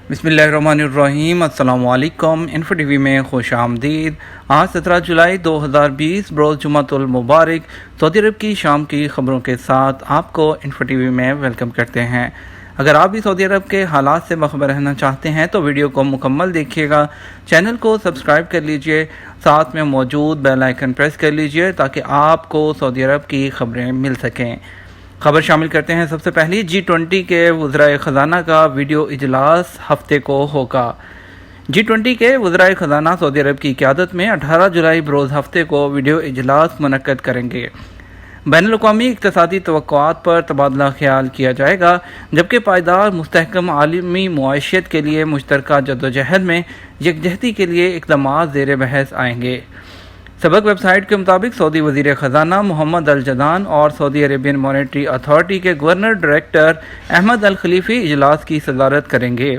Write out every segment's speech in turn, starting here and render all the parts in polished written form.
بسم اللہ الرحمن الرحیم۔ السلام علیکم۔ انفو ٹی وی میں خوش آمدید۔ آج 17 جولائی 2020 بروز جمعۃ المبارک سعودی عرب کی شام کی خبروں کے ساتھ آپ کو انفو ٹی وی میں ویلکم کرتے ہیں۔ اگر آپ بھی سعودی عرب کے حالات سے باخبر رہنا چاہتے ہیں تو ویڈیو کو مکمل دیکھیے گا، چینل کو سبسکرائب کر لیجئے، ساتھ میں موجود بیل آئیکن پریس کر لیجئے تاکہ آپ کو سعودی عرب کی خبریں مل سکیں۔ خبر شامل کرتے ہیں۔ سب سے پہلی G20 کے وزرائے خزانہ کا ویڈیو اجلاس ہفتے کو ہوگا۔ G20 کے وزرائے خزانہ سعودی عرب کی قیادت میں 18 جولائی بروز ہفتے کو ویڈیو اجلاس منعقد کریں گے۔ بین الاقوامی اقتصادی توقعات پر تبادلہ خیال کیا جائے گا، جبکہ پائیدار مستحکم عالمی معیشت کے لیے مشترکہ جدوجہد میں یکجہتی کے لیے اقدامات زیر بحث آئیں گے۔ سبق ویب سائٹ کے مطابق سعودی وزیر خزانہ محمد الجدان اور سعودی عربین مانیٹری اتھارٹی کے گورنر ڈائریکٹر احمد الخلیفی اجلاس کی صدارت کریں گے۔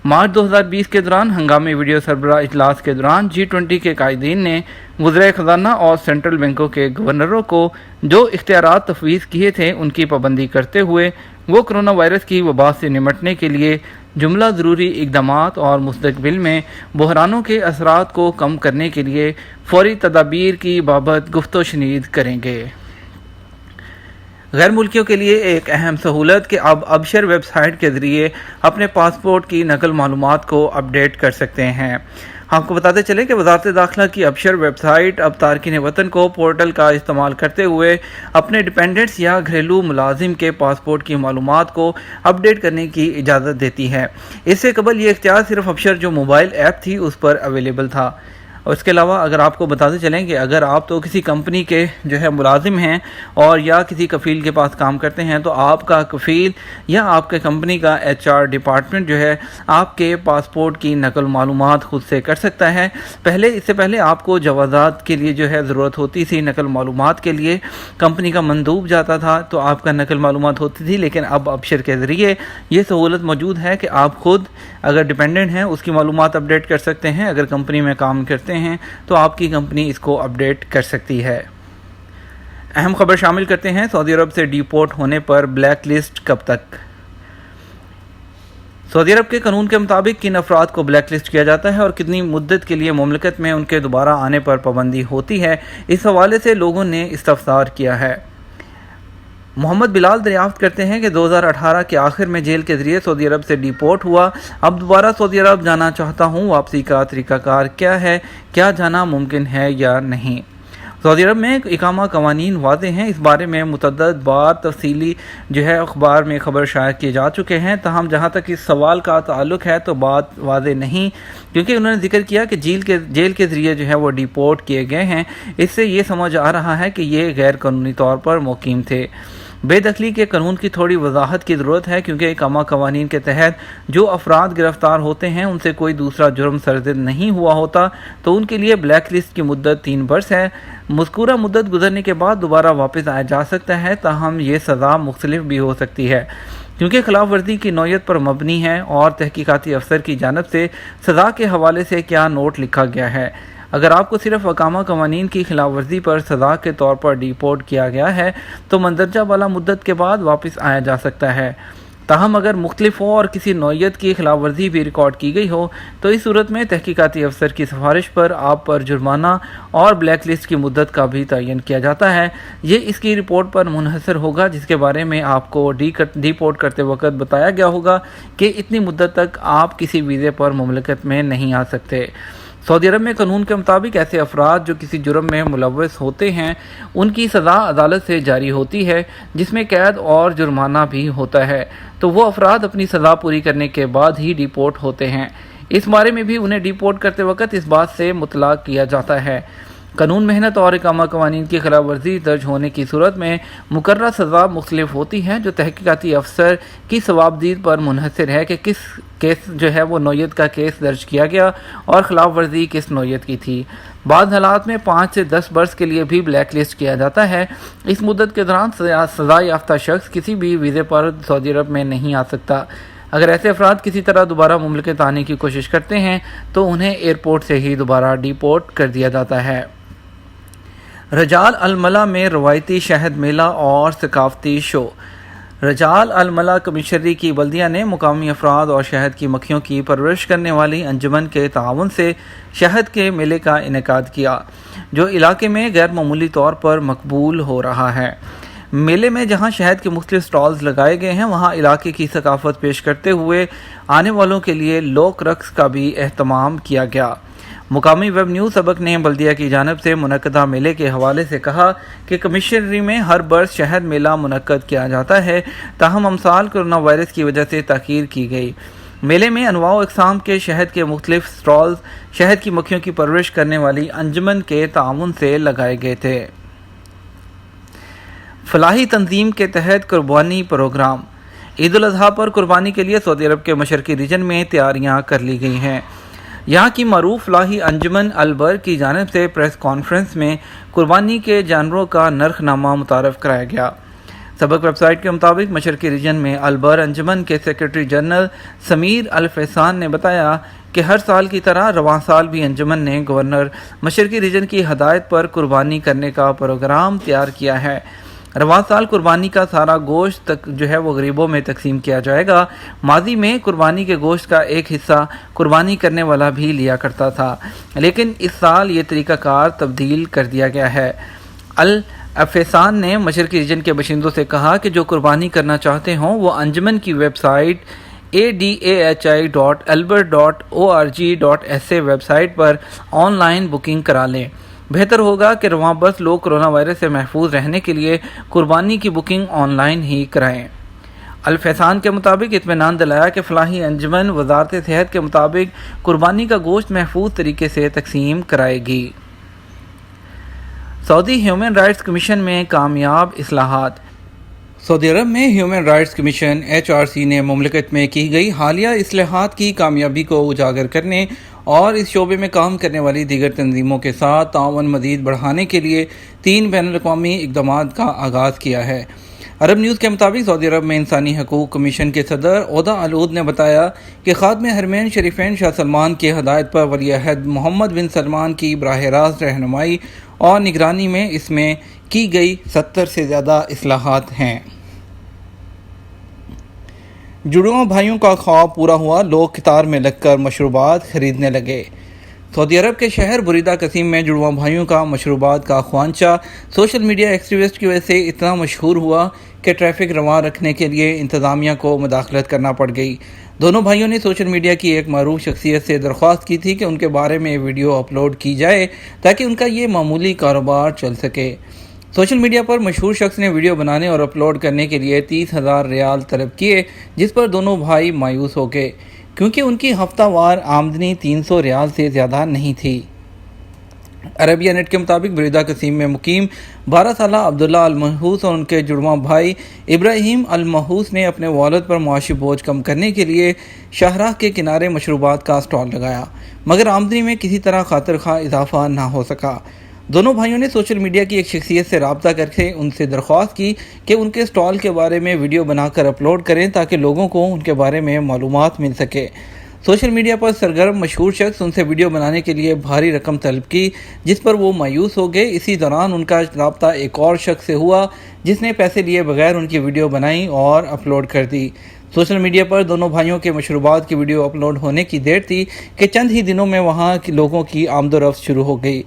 مارچ 2020 کے دوران ہنگامی ویڈیو سربراہ اجلاس کے دوران G20 کے قائدین نے وزرائے خزانہ اور سینٹرل بینکوں کے گورنروں کو جو اختیارات تفویض کیے تھے ان کی پابندی کرتے ہوئے وہ کرونا وائرس کی وبا سے نمٹنے کے لیے جملہ ضروری اقدامات اور مستقبل میں بحرانوں کے اثرات کو کم کرنے کے لیے فوری تدابیر کی بابت گفت و شنید کریں گے۔ غیر ملکیوں کے لیے ایک اہم سہولت کہ اب ابشر ویب سائٹ کے ذریعے اپنے پاسپورٹ کی نقل معلومات کو اپ ڈیٹ کر سکتے ہیں۔ آپ کو بتاتے چلیں کہ وزارت داخلہ کی ابشر ویب سائٹ اب تارکین وطن کو پورٹل کا استعمال کرتے ہوئے اپنے ڈیپینڈنٹس یا گھریلو ملازم کے پاسپورٹ کی معلومات کو اپ ڈیٹ کرنے کی اجازت دیتی ہے۔ اس سے قبل یہ اختیار صرف ابشر جو موبائل ایپ تھی اس پر اویلیبل تھا۔ اور اس کے علاوہ اگر آپ کو بتاتے چلیں کہ اگر آپ تو کسی کمپنی کے ملازم ہیں اور یا کسی کفیل کے پاس کام کرتے ہیں تو آپ کا کفیل یا آپ کے کمپنی کا HR ڈپارٹمنٹ آپ کے پاسپورٹ کی نقل معلومات خود سے کر سکتا ہے۔ اس سے پہلے آپ کو جوازات کے لیے ضرورت ہوتی تھی، نقل معلومات کے لیے کمپنی کا مندوب جاتا تھا تو آپ کا نقل معلومات ہوتی تھی، لیکن اب ابشر کے ذریعے یہ سہولت موجود ہے کہ آپ خود اگر ڈیپینڈنٹ ہیں اس کی معلومات اپ ڈیٹ کر سکتے ہیں۔ اگر کمپنی میں کام کرتے ہیں تو آپ کی کمپنی اس کو اپ ڈیٹ کر سکتی ہے۔ اہم خبر شامل کرتے ہیں۔ سعودی عرب سے ڈی پورٹ ہونے پر بلیک لسٹ کب تک؟ سعودی عرب کے قانون کے مطابق کن افراد کو بلیک لسٹ کیا جاتا ہے اور کتنی مدت کے لیے مملکت میں ان کے دوبارہ آنے پر پابندی ہوتی ہے، اس حوالے سے لوگوں نے استفسار کیا ہے۔ محمد بلال دریافت کرتے ہیں کہ 2018 کے آخر میں جیل کے ذریعے سعودی عرب سے ڈی پورٹ ہوا، اب دوبارہ سعودی عرب جانا چاہتا ہوں، واپسی کا طریقہ کار کیا ہے، کیا جانا ممکن ہے یا نہیں؟ سعودی عرب میں اقامہ قوانین واضح ہیں، اس بارے میں متعدد بار تفصیلی اخبار میں خبر شائع کیے جا چکے ہیں، تاہم جہاں تک اس سوال کا تعلق ہے تو بات واضح نہیں، کیونکہ انہوں نے ذکر کیا کہ جیل کے ذریعے وہ ڈی پورٹ کیے گئے ہیں۔ اس سے یہ سمجھ آ رہا ہے کہ یہ غیر قانونی طور پر مقیم تھے۔ بے دخلی کے قانون کی تھوڑی وضاحت کی ضرورت ہے، کیونکہ اقامہ قوانین کے تحت جو افراد گرفتار ہوتے ہیں ان سے کوئی دوسرا جرم سرزد نہیں ہوا ہوتا تو ان کے لیے بلیک لسٹ کی مدت 3 برس ہے۔ مذکورہ مدت گزرنے کے بعد دوبارہ واپس آیا جا سکتا ہے، تاہم یہ سزا مختلف بھی ہو سکتی ہے، کیونکہ خلاف ورزی کی نوعیت پر مبنی ہے اور تحقیقاتی افسر کی جانب سے سزا کے حوالے سے کیا نوٹ لکھا گیا ہے۔ اگر آپ کو صرف اقامہ قوانین کی خلاف ورزی پر سزا کے طور پر ڈی پورٹ کیا گیا ہے تو مندرجہ بالا مدت کے بعد واپس آیا جا سکتا ہے، تاہم اگر مختلف ہو اور کسی نوعیت کی خلاف ورزی بھی ریکارڈ کی گئی ہو تو اس صورت میں تحقیقاتی افسر کی سفارش پر آپ پر جرمانہ اور بلیک لسٹ کی مدت کا بھی تعین کیا جاتا ہے۔ یہ اس کی رپورٹ پر منحصر ہوگا جس کے بارے میں آپ کو ڈی پورٹ کرتے وقت بتایا گیا ہوگا کہ اتنی مدت تک آپ کسی ویزے پر مملکت میں نہیں آ سکتے۔ سعودی عرب میں قانون کے مطابق ایسے افراد جو کسی جرم میں ملوث ہوتے ہیں ان کی سزا عدالت سے جاری ہوتی ہے، جس میں قید اور جرمانہ بھی ہوتا ہے، تو وہ افراد اپنی سزا پوری کرنے کے بعد ہی ڈی پورٹ ہوتے ہیں۔ اس بارے میں بھی انہیں ڈی پورٹ کرتے وقت اس بات سے مطلع کیا جاتا ہے۔ قانون محنت اور اقامہ قوانین کی خلاف ورزی درج ہونے کی صورت میں مقررہ سزا مختلف ہوتی ہے، جو تحقیقاتی افسر کی ثوابدید پر منحصر ہے کہ کس کیس وہ نوعیت کا کیس درج کیا گیا اور خلاف ورزی کس نوعیت کی تھی۔ بعض حالات میں 5 سے 10 برس کے لیے بھی بلیک لسٹ کیا جاتا ہے۔ اس مدت کے دوران سزا یافتہ شخص کسی بھی ویزے پر سعودی عرب میں نہیں آ سکتا۔ اگر ایسے افراد کسی طرح دوبارہ مملکت آنے کی کوشش کرتے ہیں تو انہیں ایئرپورٹ سے ہی دوبارہ ڈی پورٹ کر دیا جاتا ہے۔ رجال الملا میں روایتی شہد میلہ اور ثقافتی شو۔ رجال الملا کمشنری کی بلدیہ نے مقامی افراد اور شہد کی مکھیوں کی پرورش کرنے والی انجمن کے تعاون سے شہد کے میلے کا انعقاد کیا، جو علاقے میں غیر معمولی طور پر مقبول ہو رہا ہے۔ میلے میں جہاں شہد کے مختلف سٹالز لگائے گئے ہیں، وہاں علاقے کی ثقافت پیش کرتے ہوئے آنے والوں کے لیے لوک رقص کا بھی اہتمام کیا گیا۔ مقامی ویب نیوز سبق نے بلدیہ کی جانب سے منعقدہ میلے کے حوالے سے کہا کہ کمشنری میں ہر برس شہد میلہ منعقد کیا جاتا ہے، تاہم امسال کورونا وائرس کی وجہ سے تاخیر کی گئی۔ میلے میں انواع و اقسام کے شہد کے مختلف سٹالز شہد کی مکھیوں کی پرورش کرنے والی انجمن کے تعاون سے لگائے گئے تھے۔ فلاحی تنظیم کے تحت قربانی پروگرام۔ عید الاضحیٰ پر قربانی کے لیے سعودی عرب کے مشرقی ریجن میں تیاریاں کر لی گئی ہیں۔ یہاں کی معروف فلاحی انجمن البر کی جانب سے پریس کانفرنس میں قربانی کے جانوروں کا نرخ نامہ متعارف کرایا گیا۔ سبق ویب سائٹ کے مطابق مشرقی ریجن میں البر انجمن کے سیکرٹری جنرل سمیر الفیسان نے بتایا کہ ہر سال کی طرح رواں سال بھی انجمن نے گورنر مشرقی ریجن کی ہدایت پر قربانی کرنے کا پروگرام تیار کیا ہے۔ رواں سال قربانی کا سارا گوشت وہ غریبوں میں تقسیم کیا جائے گا۔ ماضی میں قربانی کے گوشت کا ایک حصہ قربانی کرنے والا بھی لیا کرتا تھا، لیکن اس سال یہ طریقہ کار تبدیل کر دیا گیا ہے۔ الفیسان نے مشرقی ریجن کے باشندوں سے کہا کہ جو قربانی کرنا چاہتے ہوں وہ انجمن کی website adahi.alber.org.sa website پر آن لائن بکنگ کرا لیں۔ بہتر ہوگا کہ رواں برس لوگ کورونا وائرس سے محفوظ رہنے کے لیے قربانی کی بکنگ آن لائن ہی کرائیں۔ الفیسان کے مطابق اطمینان دلایا کہ فلاحی انجمن وزارت صحت کے مطابق قربانی کا گوشت محفوظ طریقے سے تقسیم کرائے گی۔ سعودی ہیومن رائٹس کمیشن میں کامیاب اصلاحات۔ سعودی عرب میں ہیومن رائٹس کمیشن HRC نے مملکت میں کی گئی حالیہ اصلاحات کی کامیابی کو اجاگر کرنے اور اس شعبے میں کام کرنے والی دیگر تنظیموں کے ساتھ تعاون مزید بڑھانے کے لیے 3 بین الاقوامی اقدامات کا آغاز کیا ہے۔ عرب نیوز کے مطابق سعودی عرب میں انسانی حقوق کمیشن کے صدر عودہ العود نے بتایا کہ خادم حرمین شریفین شاہ سلمان کی ہدایت پر ولی عہد محمد بن سلمان کی براہ راست رہنمائی اور نگرانی میں اس میں کی گئی 70 سے زیادہ اصلاحات ہیں۔ جڑواں بھائیوں کا خواب پورا ہوا، لوگ قطار میں لگ کر مشروبات خریدنے لگے۔ سعودی عرب کے شہر بریدہ قصیم میں جڑواں بھائیوں کا مشروبات کا خوانچہ سوشل میڈیا ایکٹیوسٹ کی وجہ سے اتنا مشہور ہوا کہ ٹریفک رواں رکھنے کے لیے انتظامیہ کو مداخلت کرنا پڑ گئی۔ دونوں بھائیوں نے سوشل میڈیا کی ایک معروف شخصیت سے درخواست کی تھی کہ ان کے بارے میں ویڈیو اپلوڈ کی جائے تاکہ ان کا یہ معمولی کاروبار چل سکے۔ سوشل میڈیا پر مشہور شخص نے ویڈیو بنانے اور اپلوڈ کرنے کے لیے 30,000 ریال طلب کیے، جس پر دونوں بھائی مایوس ہو گئے کیونکہ ان کی ہفتہ وار آمدنی 300 ریال سے زیادہ نہیں تھی۔ عربیہ نیٹ کے مطابق بریدہ قصیم میں مقیم 12 سالہ عبداللہ المحوس اور ان کے جڑواں بھائی ابراہیم المحوس نے اپنے والد پر معاشی بوجھ کم کرنے کے لیے شاہراہ کے کنارے مشروبات کا سٹال لگایا، مگر آمدنی میں کسی طرح خاطر خواہ اضافہ نہ ہو سکا۔ دونوں بھائیوں نے سوشل میڈیا کی ایک شخصیت سے رابطہ کر کے ان سے درخواست کی کہ ان کے سٹال کے بارے میں ویڈیو بنا کر اپلوڈ کریں تاکہ لوگوں کو ان کے بارے میں معلومات مل سکے۔ سوشل میڈیا پر سرگرم مشہور شخص ان سے ویڈیو بنانے کے لیے بھاری رقم طلب کی، جس پر وہ مایوس ہو گئے۔ اسی دوران ان کا رابطہ ایک اور شخص سے ہوا جس نے پیسے لیے بغیر ان کی ویڈیو بنائی اور اپلوڈ کر دی۔ سوشل میڈیا پر دونوں بھائیوں کے مشروبات کی ویڈیو اپلوڈ ہونے کی دیر تھی کہ چند ہی دنوں میں وہاں کے لوگوں کی آمد و رفت شروع ہو گئی۔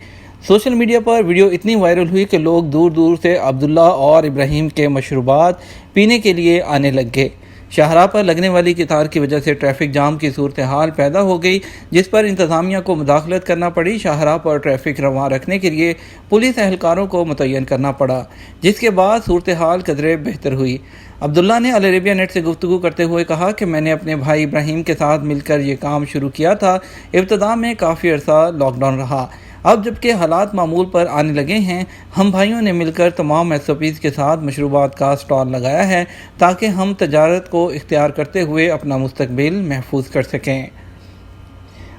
سوشل میڈیا پر ویڈیو اتنی وائرل ہوئی کہ لوگ دور دور سے عبداللہ اور ابراہیم کے مشروبات پینے کے لیے آنے لگ گئے۔ شاہراہ پر لگنے والی قطار کی وجہ سے ٹریفک جام کی صورتحال پیدا ہو گئی، جس پر انتظامیہ کو مداخلت کرنا پڑی۔ شاہراہ پر ٹریفک رواں رکھنے کے لیے پولیس اہلکاروں کو متعین کرنا پڑا، جس کے بعد صورتحال قدرے بہتر ہوئی۔ عبداللہ نے العربیہ نیٹ سے گفتگو کرتے ہوئے کہا کہ میں نے اپنے بھائی ابراہیم کے ساتھ مل کر یہ کام شروع کیا تھا۔ ابتدا میں کافی عرصہ لاک ڈاؤن رہا، اب جبکہ حالات معمول پر آنے لگے ہیں، ہم بھائیوں نے مل کر تمام SOPs کے ساتھ مشروبات کا سٹال لگایا ہے تاکہ ہم تجارت کو اختیار کرتے ہوئے اپنا مستقبل محفوظ کر سکیں۔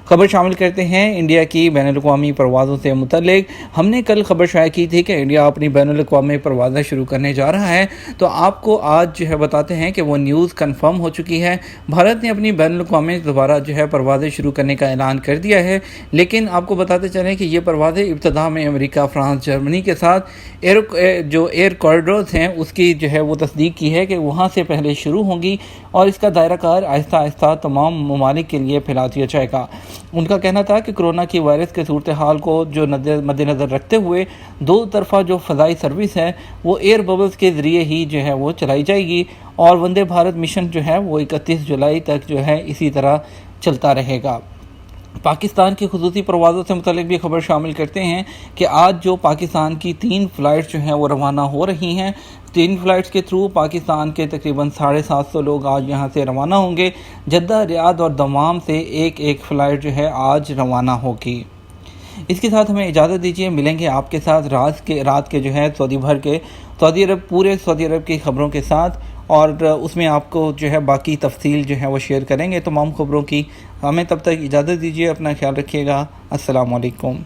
خبر شامل کرتے ہیں انڈیا کی بین الاقوامی پروازوں سے متعلق۔ ہم نے کل خبر شائع کی تھی کہ انڈیا اپنی بین الاقوامی پروازیں شروع کرنے جا رہا ہے، تو آپ کو آج بتاتے ہیں کہ وہ نیوز کنفرم ہو چکی ہے۔ بھارت نے اپنی بین الاقوامی دوبارہ پروازیں شروع کرنے کا اعلان کر دیا ہے، لیکن آپ کو بتاتے چلیں کہ یہ پروازیں ابتدا میں امریکہ، فرانس، جرمنی کے ساتھ ایئر کوریڈورز ہیں اس کی وہ تصدیق کی ہے کہ وہاں سے پہلے شروع ہوں گی اور اس کا دائرہ کار آہستہ آہستہ تمام ممالک کے لیے پھیلا دیا جائے گا۔ ان کا کہنا تھا کہ کرونا کی وائرس کے صورتحال کو مد نظر رکھتے ہوئے دو طرفہ فضائی سروس ہے وہ ایئر ببلز کے ذریعے ہی وہ چلائی جائے گی، اور وندے بھارت مشن وہ 31 جولائی تک اسی طرح چلتا رہے گا۔ پاکستان کی خصوصی پروازوں سے متعلق بھی خبر شامل کرتے ہیں کہ آج پاکستان کی 3 فلائٹس وہ روانہ ہو رہی ہیں۔ 3 فلائٹس کے تھرو پاکستان کے تقریباً 750 لوگ آج یہاں سے روانہ ہوں گے۔ جدہ، ریاض اور دمام سے ایک فلائٹ آج روانہ ہوگی۔ اس کے ساتھ ہمیں اجازت دیجیے، ملیں گے آپ کے ساتھ رات کے سعودی عرب، پورے سعودی عرب کی خبروں کے ساتھ، اور اس میں آپ کو باقی تفصیل وہ شیئر کریں گے تمام خبروں کی۔ ہمیں تب تک اجازت دیجیے، اپنا خیال رکھیے گا۔ السلام علیکم۔